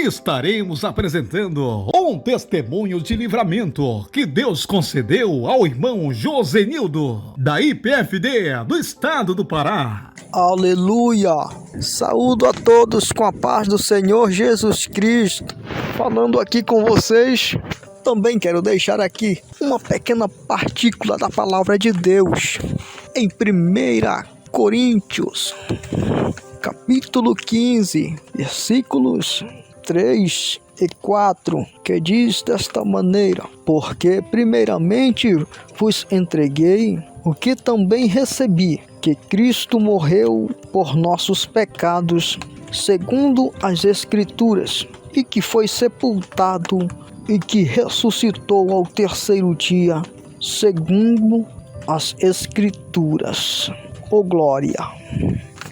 estaremos apresentando um testemunho de livramento que Deus concedeu ao irmão Josenildo, da IPFD do estado do Pará. Aleluia! Saúdo a todos com a paz do Senhor Jesus Cristo. Falando aqui com vocês, também quero deixar aqui uma pequena partícula da palavra de Deus. Em 1 Coríntios, capítulo 15, versículos 3 e 4, que diz desta maneira: porque primeiramente vos entreguei o que também recebi, que Cristo morreu por nossos pecados, segundo as Escrituras, e que foi sepultado e que ressuscitou ao terceiro dia, segundo as Escrituras. Oh glória!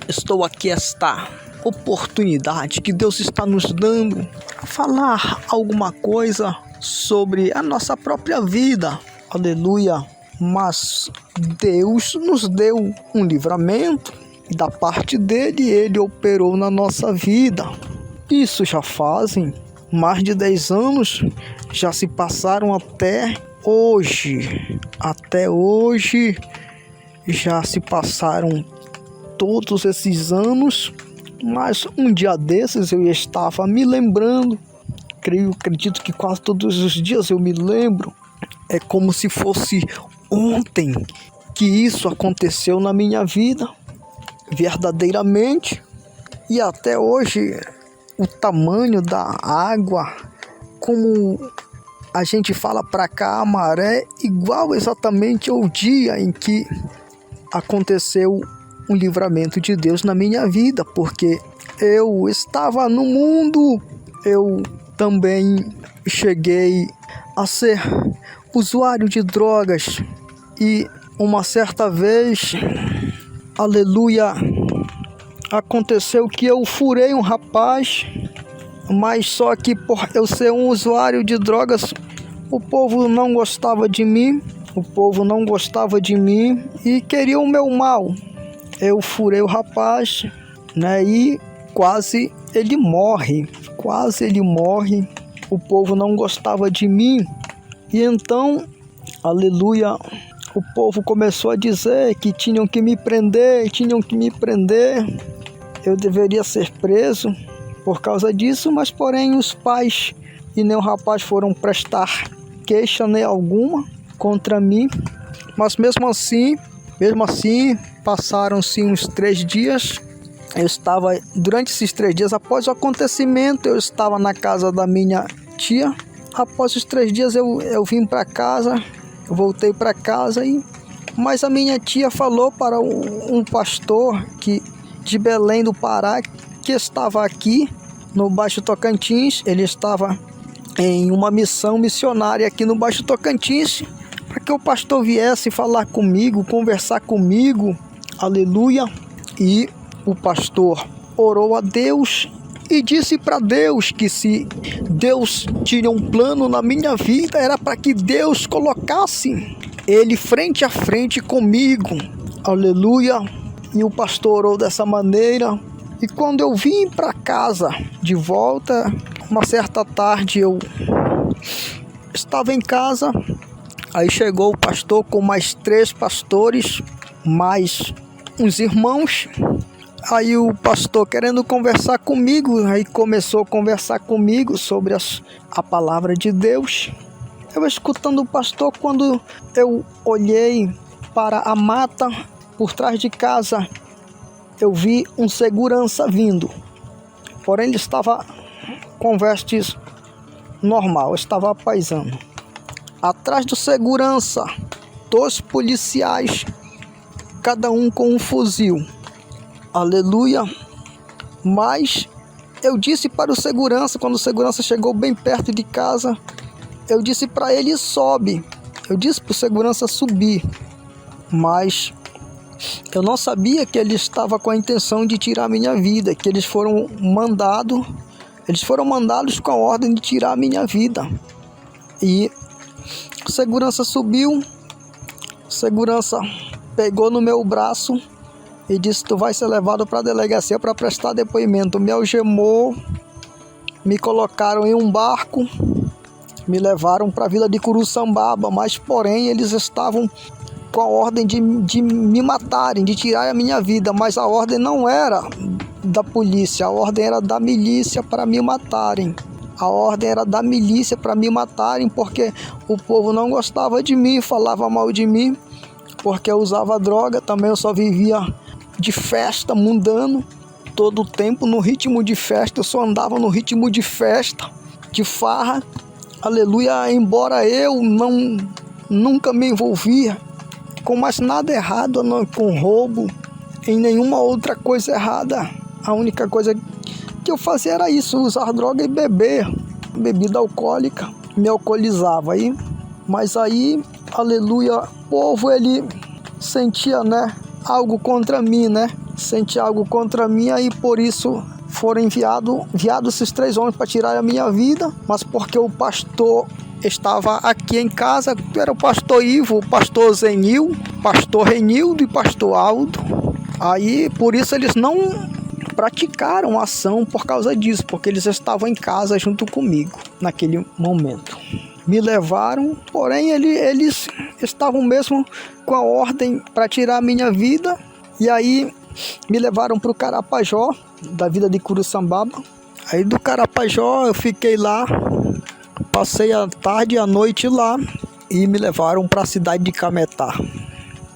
Estou aqui esta oportunidade que Deus está nos dando a falar alguma coisa sobre a nossa própria vida. Aleluia! Mas Deus nos deu um livramento e da parte dele, ele operou na nossa vida. Isso já fazem mais de 10 anos, já se passaram até hoje. Até hoje já se passaram todos esses anos, mas um dia desses eu estava me lembrando, acredito que quase todos os dias eu me lembro, é como se fosse ontem que isso aconteceu na minha vida, verdadeiramente, e até hoje o tamanho da água, como a gente fala para cá, a maré, igual exatamente ao dia em que aconteceu um livramento de Deus na minha vida, porque eu estava no mundo, eu também cheguei a ser usuário de drogas e uma certa vez, aleluia, aconteceu que eu furei um rapaz, mas só que por eu ser um usuário de drogas, o povo não gostava de mim, e queria o meu mal. Eu furei o rapaz, né, e quase ele morre, o povo não gostava de mim, e então, aleluia, o povo começou a dizer que tinham que me prender, eu deveria ser preso por causa disso, mas porém os pais e nem o rapaz foram prestar queixa nem alguma contra mim, mas mesmo assim, passaram-se uns 3 dias, durante esses 3 dias, após o acontecimento, eu estava na casa da minha tia. Após os 3 dias eu vim para casa, eu voltei para casa, mas a minha tia falou para um pastor de Belém do Pará, que estava aqui no Baixo Tocantins, ele estava em uma missão missionária aqui no Baixo Tocantins, para que o pastor viesse falar comigo, conversar comigo, aleluia, e o pastor orou a Deus e disse para Deus que se Deus tinha um plano na minha vida, era para que Deus colocasse ele frente a frente comigo, aleluia, e o pastor orou dessa maneira, e quando eu vim para casa de volta, uma certa tarde eu estava em casa, aí chegou o pastor com mais 3 pastores, mais uns irmãos. Aí o pastor querendo conversar comigo, aí começou a conversar comigo sobre a palavra de Deus. Eu escutando o pastor, quando eu olhei para a mata por trás de casa, eu vi um segurança vindo. Porém ele estava com vestes normal, estava paisano. Atrás do segurança, 2 policiais, cada um com um fuzil. Aleluia. Mas eu disse para o segurança, quando o segurança chegou bem perto de casa, eu disse para ele: sobe. Eu disse para o segurança subir. Mas eu não sabia que ele estava com a intenção de tirar a minha vida, que eles foram mandados com a ordem de tirar a minha vida. E a segurança subiu, a segurança pegou no meu braço e disse: tu vai ser levado para a delegacia para prestar depoimento. Me algemou, me colocaram em um barco, me levaram para a vila de Curuçambaba, mas porém eles estavam com a ordem de me matarem, de tirar a minha vida, mas a ordem não era da polícia, a ordem era da milícia para me matarem. A ordem era da milícia para me matarem, porque o povo não gostava de mim, falava mal de mim, porque eu usava droga, também eu só vivia de festa, mundano, todo o tempo no ritmo de festa, eu só andava no ritmo de festa, de farra, aleluia, embora eu nunca me envolvia com mais nada errado, não, com roubo, em nenhuma outra coisa errada. A única coisa que eu fazia era isso, usar droga e beber, bebida alcoólica, me alcoolizava aí. Mas aí, aleluia, o povo ele sentia, né, algo contra mim, né? Sentia algo contra mim, aí por isso foram enviados esses 3 homens para tirar a minha vida, mas porque o pastor estava aqui em casa, era o pastor Ivo, o pastor Zenil, pastor Renildo e pastor Aldo. Aí por isso eles não praticaram ação por causa disso, porque eles estavam em casa junto comigo naquele momento. Me levaram, porém eles estavam mesmo com a ordem para tirar a minha vida, e aí me levaram para o Carapajó, da vila de Curuçambaba. Aí do Carapajó eu fiquei lá, passei a tarde e a noite lá, e me levaram para a cidade de Cametá.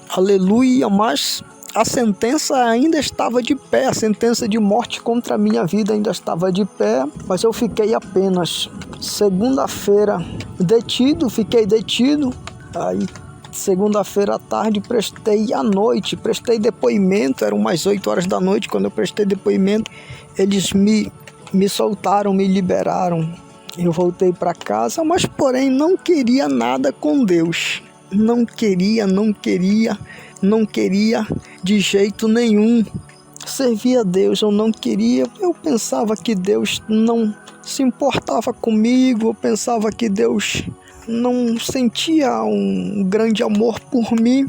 Aleluia, mas a sentença ainda estava de pé, a sentença de morte contra a minha vida ainda estava de pé, mas eu fiquei apenas segunda-feira fiquei detido. Aí segunda-feira à tarde prestei depoimento, eram umas 8 horas da noite quando eu prestei depoimento, eles me soltaram, me liberaram. Eu voltei para casa, mas porém não queria nada com Deus, não queria de jeito nenhum servir a Deus, eu não queria, eu pensava que Deus não se importava comigo, eu pensava que Deus não sentia um grande amor por mim.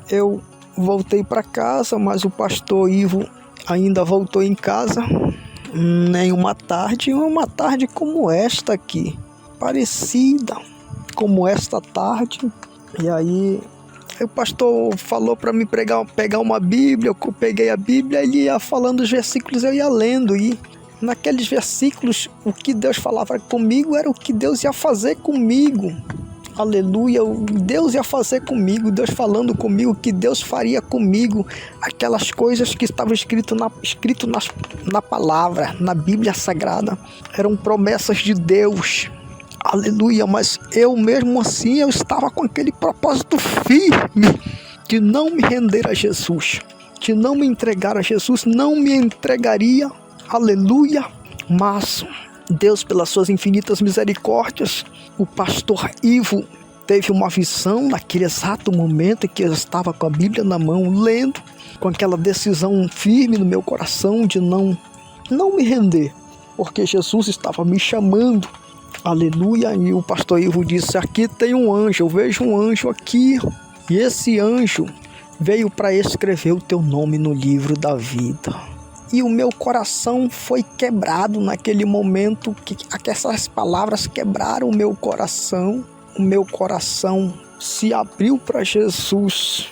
Eu voltei para casa, mas o pastor Ivo ainda voltou em casa, nem uma tarde como esta aqui, parecida como esta tarde. E aí o pastor falou para mim pegar uma Bíblia, eu peguei a Bíblia, ele ia falando os versículos, eu ia lendo, e naqueles versículos o que Deus falava comigo era o que Deus ia fazer comigo. Aleluia, Deus ia fazer comigo, Deus falando comigo, que Deus faria comigo, aquelas coisas que estavam escritas na palavra, na Bíblia Sagrada, eram promessas de Deus. Aleluia, mas eu mesmo assim eu estava com aquele propósito firme de não me render a Jesus, de não me entregar a Jesus, não me entregaria, aleluia. Mas Deus, pelas suas infinitas misericórdias, o pastor Ivo teve uma visão naquele exato momento em que eu estava com a Bíblia na mão, lendo, com aquela decisão firme no meu coração de não me render, porque Jesus estava me chamando. Aleluia, e o pastor Ivo disse: aqui tem um anjo, eu vejo um anjo aqui, e esse anjo veio para escrever o teu nome no livro da vida. E o meu coração foi quebrado naquele momento, que essas palavras quebraram o meu coração se abriu para Jesus,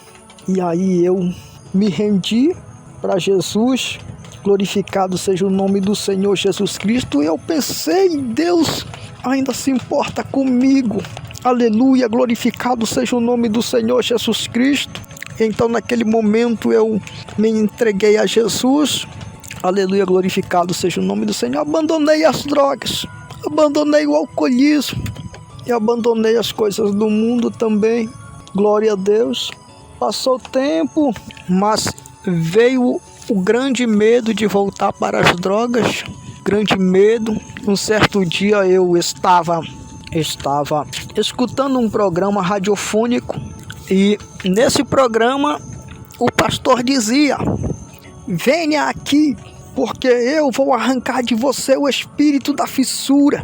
e aí eu me rendi para Jesus. Glorificado seja o nome do Senhor Jesus Cristo. E eu pensei, Deus ainda se importa comigo. Aleluia, glorificado seja o nome do Senhor Jesus Cristo. Então naquele momento eu me entreguei a Jesus. Aleluia, glorificado seja o nome do Senhor. Abandonei as drogas, abandonei o alcoolismo e abandonei as coisas do mundo também. Glória a Deus. Passou o tempo, mas veio o grande medo de voltar para as drogas, grande medo. Um certo dia eu estava escutando um programa radiofônico, e nesse programa o pastor dizia: venha aqui, porque eu vou arrancar de você o espírito da fissura.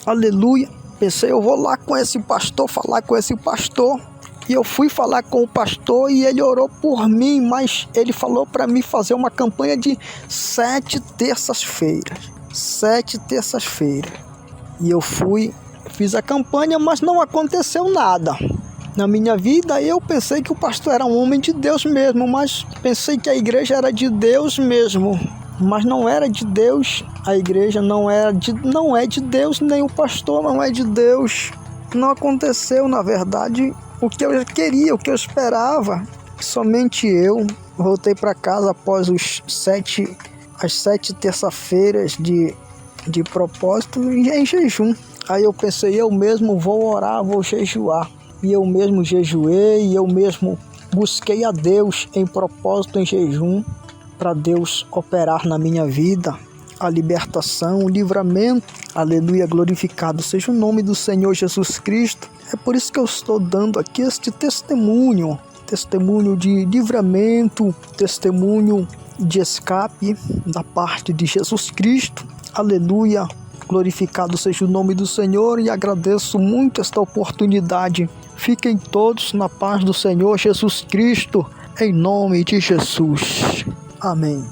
Aleluia. Pensei, eu vou lá com esse pastor, falar com esse pastor. E eu fui falar com o pastor e ele orou por mim, mas ele falou para mim fazer uma campanha de 7 terças-feiras. 7 terças-feiras. E eu fiz a campanha, mas não aconteceu nada na minha vida. Eu pensei que o pastor era um homem de Deus mesmo, mas pensei que a igreja era de Deus mesmo, mas não era de Deus. A igreja não é de Deus, nem o pastor não é de Deus. Não aconteceu, na verdade, o que eu queria, o que eu esperava. Somente eu voltei para casa após as 7 terça-feiras de propósito e em jejum. Aí eu pensei, eu mesmo vou orar, vou jejuar. E eu mesmo jejuei, e eu mesmo busquei a Deus em propósito, em jejum, para Deus operar na minha vida a libertação, o livramento. Aleluia, glorificado seja o nome do Senhor Jesus Cristo. É por isso que eu estou dando aqui este testemunho de livramento, testemunho de escape da parte de Jesus Cristo. Aleluia, glorificado seja o nome do Senhor, e agradeço muito esta oportunidade. Fiquem todos na paz do Senhor Jesus Cristo, em nome de Jesus. Amém.